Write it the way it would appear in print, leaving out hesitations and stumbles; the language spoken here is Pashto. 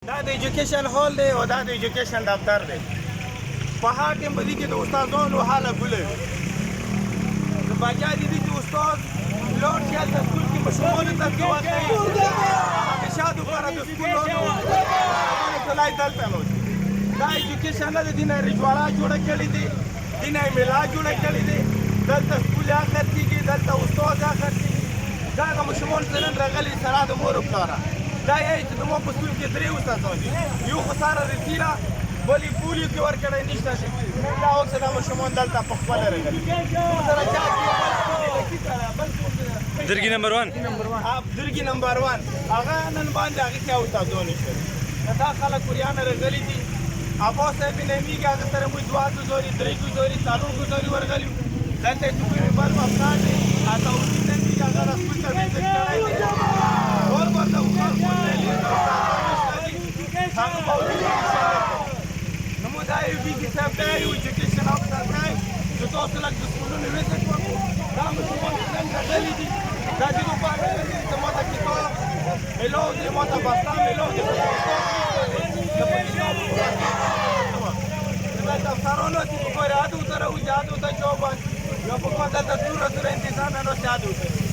دا د ایجوکیشن هال دی او دا د ایجوکیشن دفتر دی. په هر ټیم په دې کې د استادانو حاله ګله وي. د باچا دیدي چې استاد لاړ شي هلته سکول کې ماشومانو ته څه ورکوي، همیشه دوپاره د سکولونو طلای دلته نو دا ایجوکیشن نه د دې نه رجواړه جوړه کړې دي، دې نه یې ملا جوړه کړې دي. دلته سکول اخر کېږي، دلته استاد اخر کېږي. دا هغه ماشومان چې نن راغلي سره د مور و پلاره دا یې چې زموږ په سکول کې 3 استادان دي، یو خو ساره رسیره بل یې پولیو کې ورکړی نشته چې دا اوس دا ماشومان دلته په خپله راغلي. درګي نمبر 1 درګي نمبر 1 هغه نن باندې هغې کې استادان شوي. دا خلک کوریانه راغلي دي. ابا صاحب نمیږي هغه سره موږ 2 ګزاري 3 ګزاري 4 ګزاري ورغلي دلته چې کومې بل افراد دي هغه اوسې نمیږي هغه رسمي ته ویزټ کړی دی اور ورته هغه نو موږ دا یو بي صاحب دا یو ایجوکیشن افسر دی چې تاسو لږ د سکولونو ویزټ وکړو. دا ماشومان نن راغلي دي دا دې لپاره راغلي چې ما ته کتاب میلاو دی، ما ته بسته میلاو دی. افسرانو چې په ګورې عادو سره وځي عادو ته جواب یا په کومه دلته دوره انتظام نه نو چې عادو سره